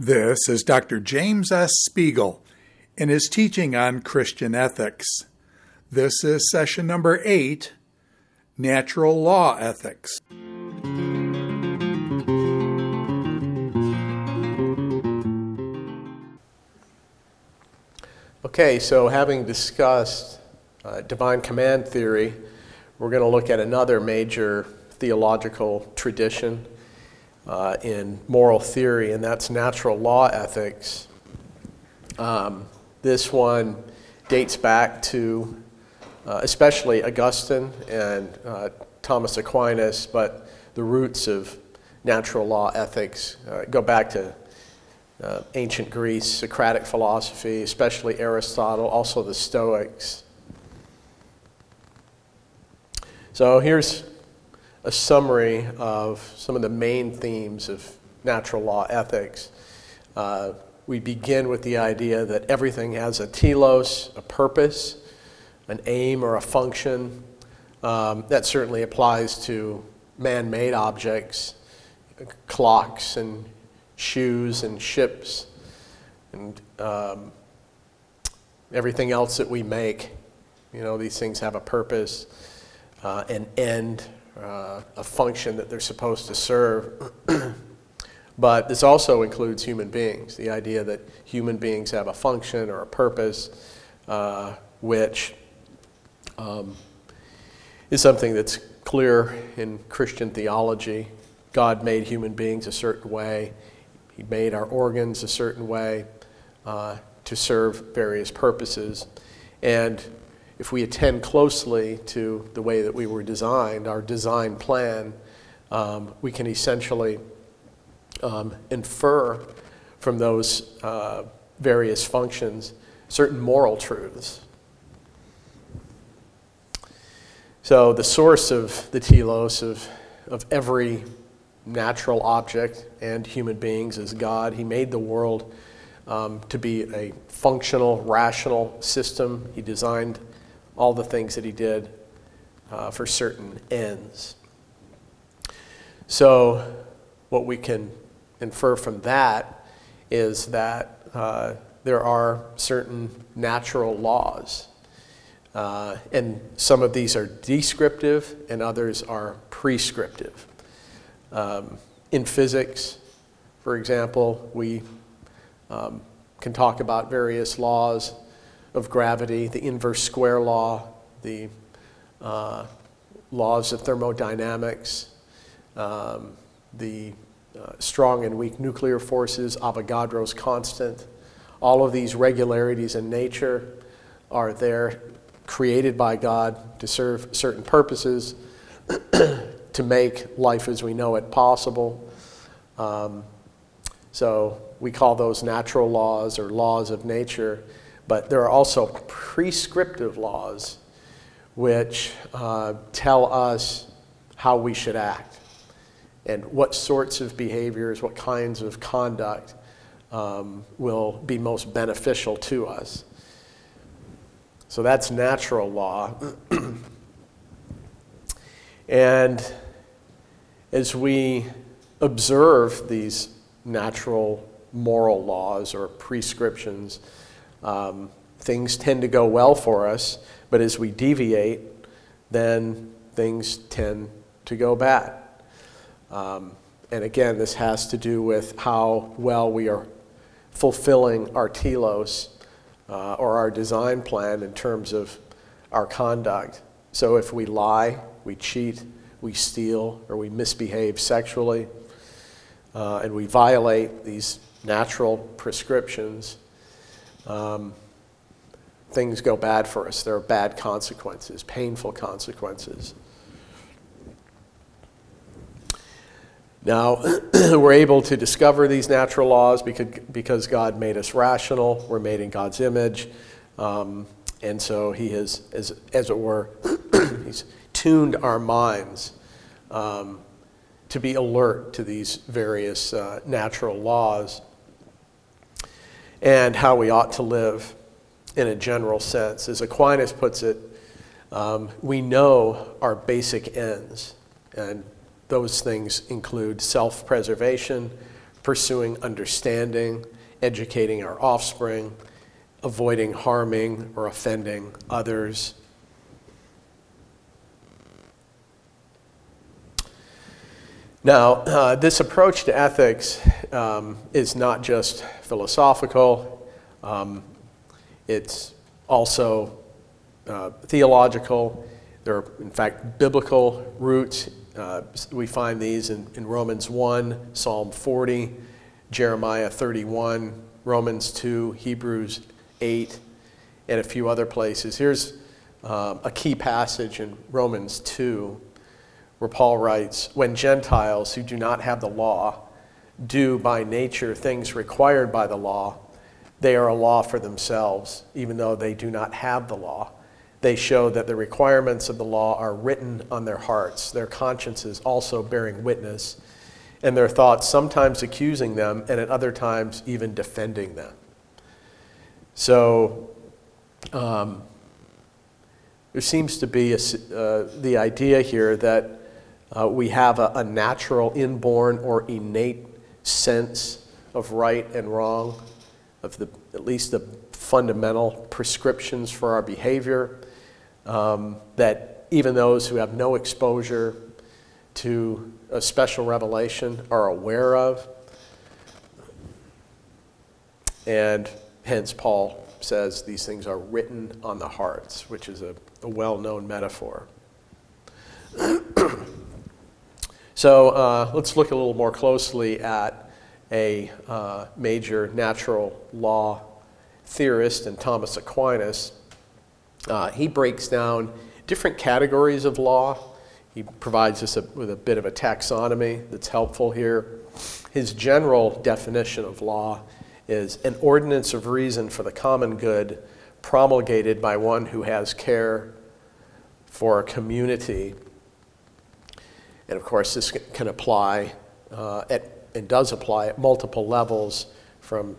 This is Dr. James S. Spiegel in his teaching on Christian ethics. This is session number 8, Natural Law Ethics. Okay, so having discussed divine command theory, we're going to look at another major theological tradition in moral theory, and that's natural law ethics. This one dates back to especially Augustine and Thomas Aquinas, but the roots of natural law ethics go back to ancient Greece, Socratic philosophy, especially Aristotle, also the Stoics. So here's a summary of some of the main themes of natural law ethics. We begin with the idea that everything has a telos, a purpose, an aim or a function. That certainly applies to man-made objects, clocks and shoes and ships and everything else that we make. You know, these things have a purpose, an end, a function that they're supposed to serve. But this also includes human beings, the idea that human beings have a function or a purpose, which is something that's clear in Christian theology. God made human beings a certain way. He made our organs a certain way to serve various purposes. And if we attend closely to the way that we were designed, our design plan, we can essentially infer from those various functions certain moral truths. So the source of the telos of every natural object and human beings is God. He made the world to be a functional, rational system. He designed all the things that he did for certain ends. So what we can infer from that is that there are certain natural laws. And some of these are descriptive and others are prescriptive. In physics, for example, we can talk about various laws of gravity, the inverse square law, the laws of thermodynamics, the strong and weak nuclear forces, Avogadro's constant. All of these regularities in nature are there, created by God to serve certain purposes, to make life as we know it possible. So we call those natural laws or laws of nature, but there are also prescriptive laws which tell us how we should act and what sorts of behaviors, what kinds of conduct will be most beneficial to us. So that's natural law. And as we observe these natural moral laws or prescriptions, things tend to go well for us, but as we deviate, then things tend to go bad. And again, this has to do with how well we are fulfilling our telos or our design plan in terms of our conduct. So if we lie, we cheat, we steal, or we misbehave sexually, and we violate these natural prescriptions, things go bad for us. There are bad consequences, painful consequences. Now, we're able to discover these natural laws because God made us rational. We're made in God's image. And so he has, as it were, he's tuned our minds to be alert to these various natural laws and how we ought to live in a general sense. As Aquinas puts it, we know our basic ends, and those things include self-preservation, pursuing understanding, educating our offspring, avoiding harming or offending others. Now, this approach to ethics is not just philosophical, it's also theological. There are, in fact, biblical roots. We find these in Romans 1, Psalm 40, Jeremiah 31, Romans 2, Hebrews 8, and a few other places. Here's a key passage in Romans 2, where Paul writes, "When Gentiles who do not have the law do by nature things required by the law, they are a law for themselves, even though they do not have the law. They show that the requirements of the law are written on their hearts, their consciences also bearing witness, and their thoughts sometimes accusing them, and at other times even defending them." So there seems to be the idea here that we have a natural, inborn, or innate sense of right and wrong, of at least the fundamental prescriptions for our behavior, that even those who have no exposure to a special revelation are aware of. And hence Paul says these things are written on the hearts, which is a well-known metaphor. So let's look a little more closely at a major natural law theorist, and Thomas Aquinas. He breaks down different categories of law. He provides us with a bit of a taxonomy that's helpful here. His general definition of law is an ordinance of reason for the common good promulgated by one who has care for a community. And of course, this can apply and does apply at multiple levels, from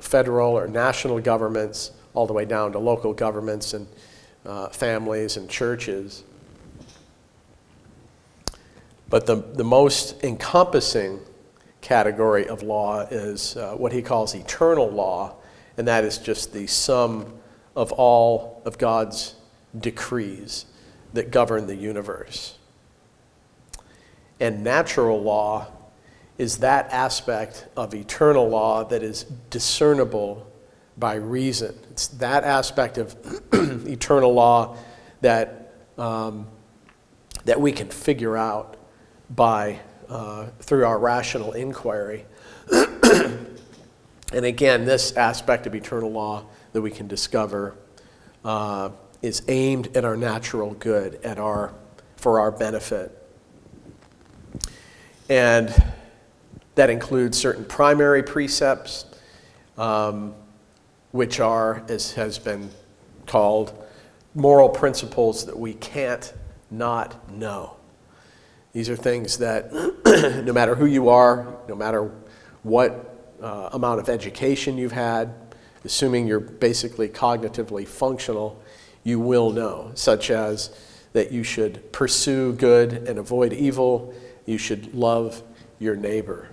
federal or national governments all the way down to local governments and families and churches. But the most encompassing category of law is what he calls eternal law, and that is just the sum of all of God's decrees that govern the universe. And natural law is that aspect of eternal law that is discernible by reason. It's that aspect of eternal law that we can figure out by through our rational inquiry. And again, this aspect of eternal law that we can discover is aimed at our natural good, for our benefit. And that includes certain primary precepts, which are, as has been called, moral principles that we can't not know. These are things that no matter who you are, no matter what amount of education you've had, assuming you're basically cognitively functional, you will know, such as that you should pursue good and avoid evil, you should love your neighbor.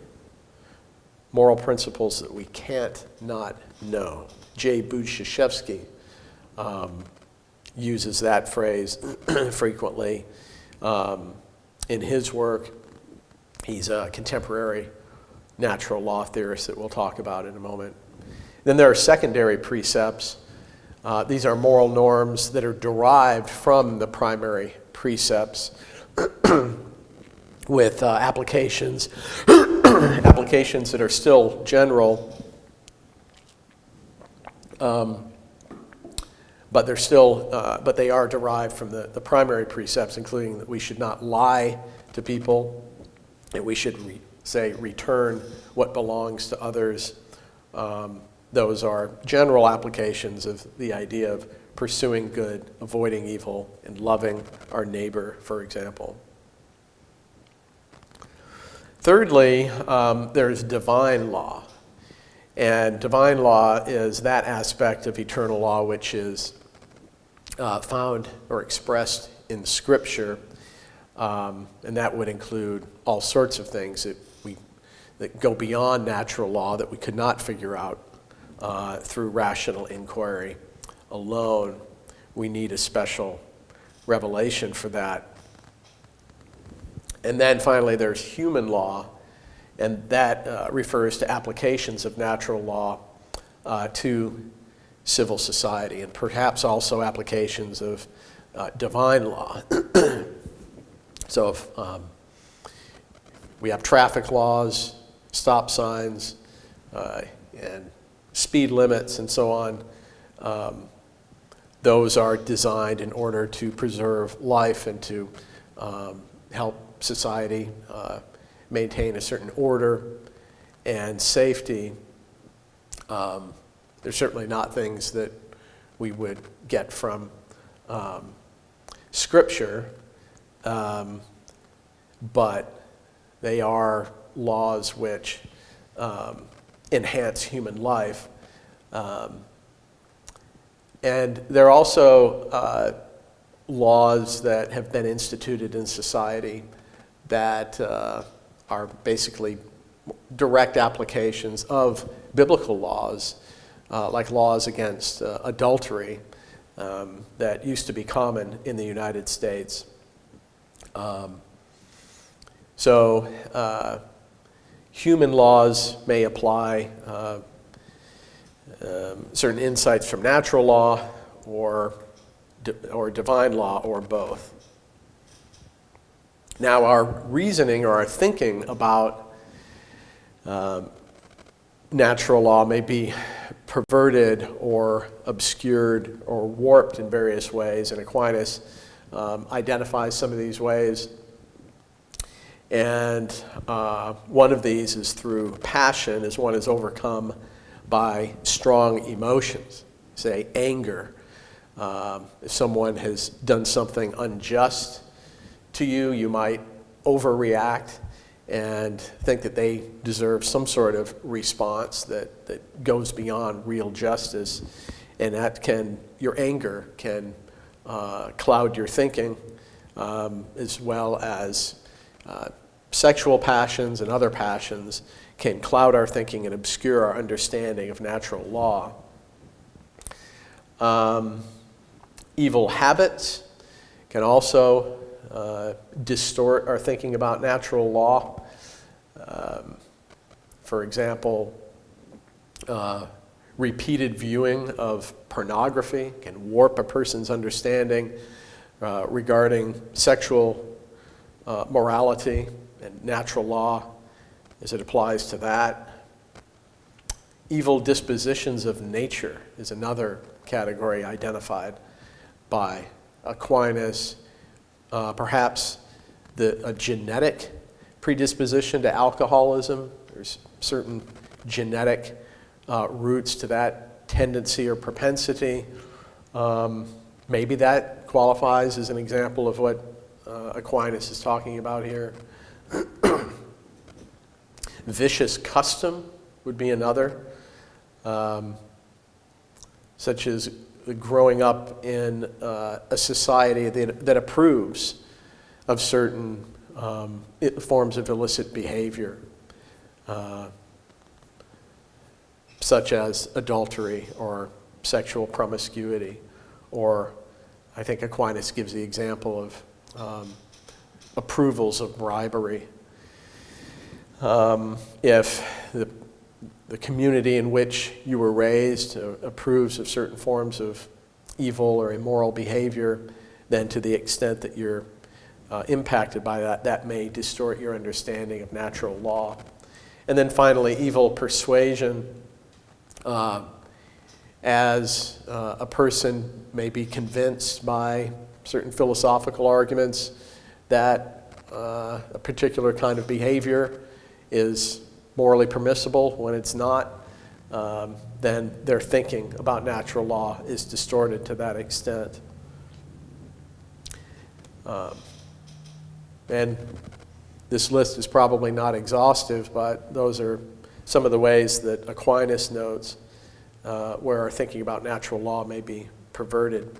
Moral principles that we can't not know. J. Budziszewski uses that phrase frequently in his work. He's a contemporary natural law theorist that we'll talk about in a moment. Then there are secondary precepts. These are moral norms that are derived from the primary precepts with applications that are still general, but they are derived from the primary precepts, including that we should not lie to people, and we should return what belongs to others. Those are general applications of the idea of pursuing good, avoiding evil, and loving our neighbor, for example. Thirdly, there's divine law. And divine law is that aspect of eternal law which is found or expressed in Scripture. And that would include all sorts of things that go beyond natural law that we could not figure out through rational inquiry alone. We need a special revelation for that. And then finally, there's human law, and that refers to applications of natural law to civil society, and perhaps also applications of divine law. So if we have traffic laws, stop signs, and speed limits and so on, those are designed in order to preserve life and to help society maintain a certain order and safety. They're certainly not things that we would get from Scripture, but they are laws which enhance human life. And they're also laws that have been instituted in society that are basically direct applications of biblical laws, like laws against adultery that used to be common in the United States. So human laws may apply certain insights from natural law or divine law, or both. Now, our reasoning or our thinking about natural law may be perverted or obscured or warped in various ways, and Aquinas identifies some of these ways. And one of these is through passion, as one is overcome by strong emotions, say anger. If someone has done something unjust to you, you might overreact and think that they deserve some sort of response that goes beyond real justice, and your anger can cloud your thinking, as well as sexual passions and other passions can cloud our thinking and obscure our understanding of natural law. Evil habits can also distort our thinking about natural law. For example, repeated viewing of pornography can warp a person's understanding regarding sexual morality and natural law as it applies to that. Evil dispositions of nature is another category identified by Aquinas. Perhaps a genetic predisposition to alcoholism. There's certain genetic roots to that tendency or propensity. Maybe that qualifies as an example of what Aquinas is talking about here. Vicious custom would be another, such as growing up in a society that approves of certain forms of illicit behavior, such as adultery or sexual promiscuity, or I think Aquinas gives the example of approvals of bribery. If the community in which you were raised approves of certain forms of evil or immoral behavior, then to the extent that you're impacted by that, that may distort your understanding of natural law. And then finally, evil persuasion, as a person may be convinced by certain philosophical arguments that a particular kind of behavior is morally permissible when it's not, then their thinking about natural law is distorted to that extent. And this list is probably not exhaustive, but those are some of the ways that Aquinas notes where our thinking about natural law may be perverted.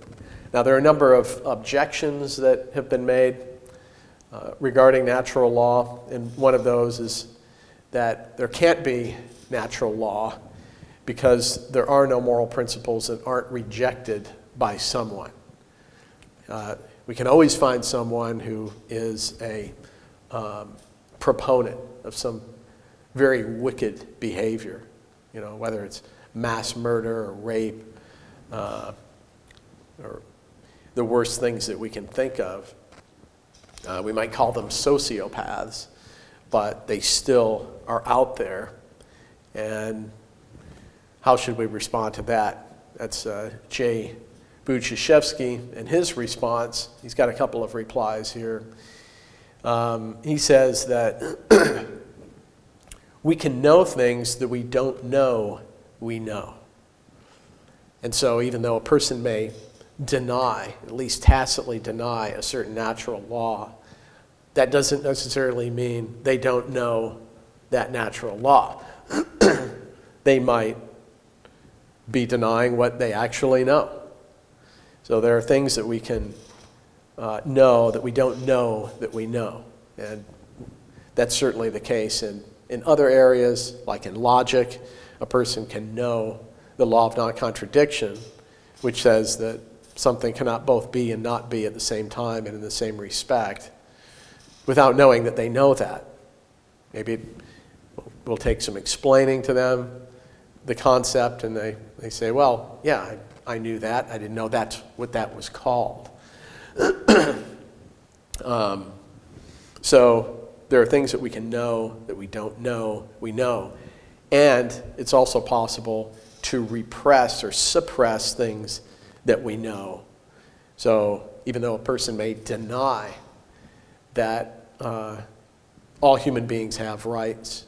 Now, there are a number of objections that have been made regarding natural law, and one of those is that there can't be natural law because there are no moral principles that aren't rejected by someone. We can always find someone who is a proponent of some very wicked behavior, whether it's mass murder or rape or the worst things that we can think of. We might call them sociopaths, but they still are out there. And how should we respond to that? That's J. Budziszewski and his response. He's got a couple of replies here. He says that we can know things that we don't know we know. And so even though a person may deny, at least tacitly deny, a certain natural law, that doesn't necessarily mean they don't know that natural law. They might be denying what they actually know. So there are things that we can know that we don't know that we know. And that's certainly the case in other areas, like in logic. A person can know the law of non-contradiction, which says that something cannot both be and not be at the same time and in the same respect, without knowing that they know that. Maybe it will take some explaining to them the concept, and they say, well, yeah, I knew that. I didn't know that's what that was called. So there are things that we can know that we don't know we know. And it's also possible to repress or suppress things that we know. So even though a person may deny that all human beings have rights,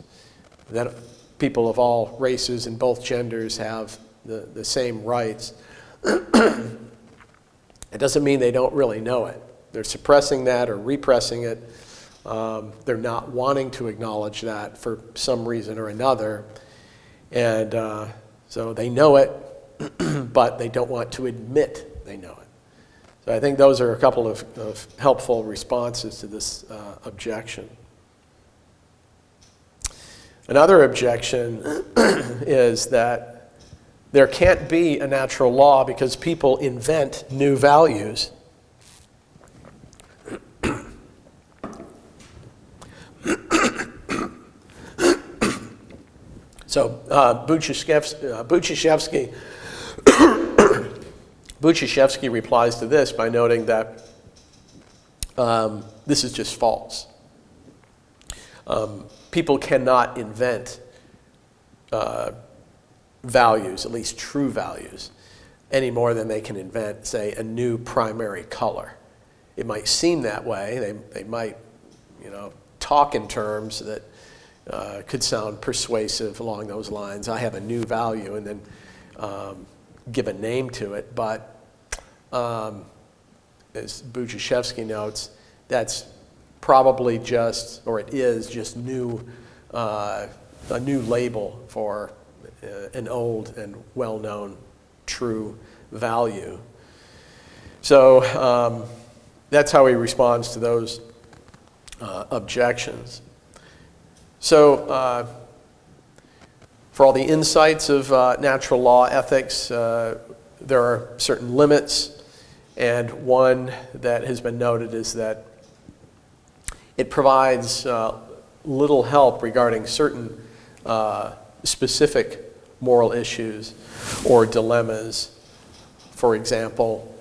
that people of all races and both genders have the same rights, it doesn't mean they don't really know it. They're suppressing that or repressing it. They're not wanting to acknowledge that for some reason or another. And so they know it, but they don't want to admit they know it. So I think those are a couple of helpful responses to this objection. Another objection is that there can't be a natural law because people invent new values. So Budziszewski replies to this by noting that this is just false. People cannot invent values, at least true values, any more than they can invent, say, a new primary color. It might seem that way. They might, talk in terms that could sound persuasive along those lines. I have a new value, and then give a name to it. But as Budziszewski notes, that's probably just, or it is just new, a new label for an old and well-known true value. So that's how he responds to those objections. So for all the insights of natural law ethics, there are certain limits, and one that has been noted is that it provides little help regarding certain specific moral issues or dilemmas. For example,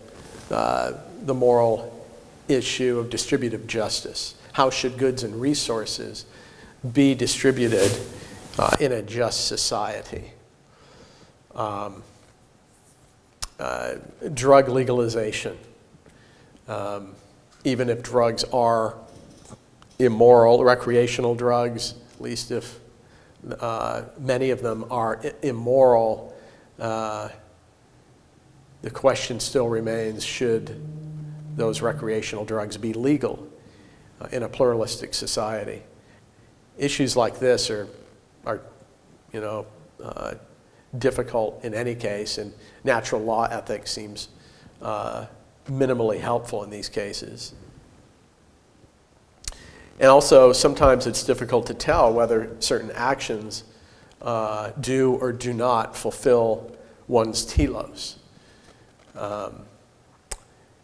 the moral issue of distributive justice. How should goods and resources be distributed in a just society? Drug legalization. Even if drugs are immoral, recreational drugs, at least if many of them are immoral, the question still remains, should those recreational drugs be legal in a pluralistic society? Issues like this are difficult in any case, and natural law ethics seems minimally helpful in these cases. And also, sometimes it's difficult to tell whether certain actions do or do not fulfill one's telos.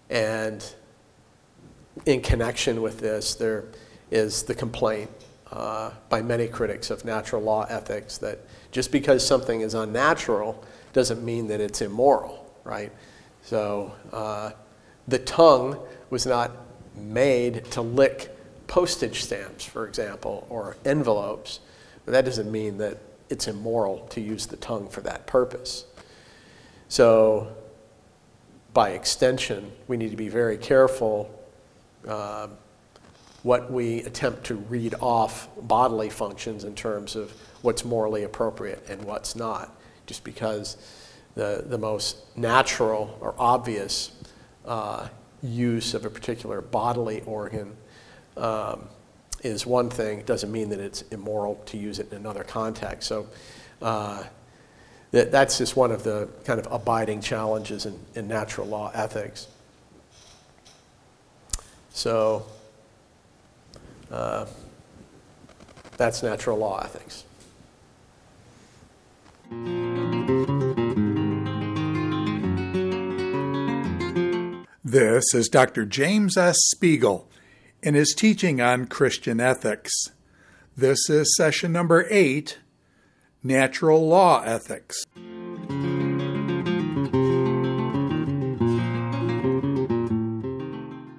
And in connection with this, there is the complaint by many critics of natural law ethics that just because something is unnatural doesn't mean that it's immoral, right? So the tongue was not made to lick postage stamps, for example, or envelopes, but that doesn't mean that it's immoral to use the tongue for that purpose. So by extension, we need to be very careful what we attempt to read off bodily functions in terms of what's morally appropriate and what's not, just because the most natural or obvious use of a particular bodily organ is one thing, doesn't mean that it's immoral to use it in another context. So that's just one of the kind of abiding challenges in natural law ethics. So that's natural law ethics. This is Dr. James S. Spiegel in his teaching on Christian ethics. This is session number 8, Natural Law Ethics.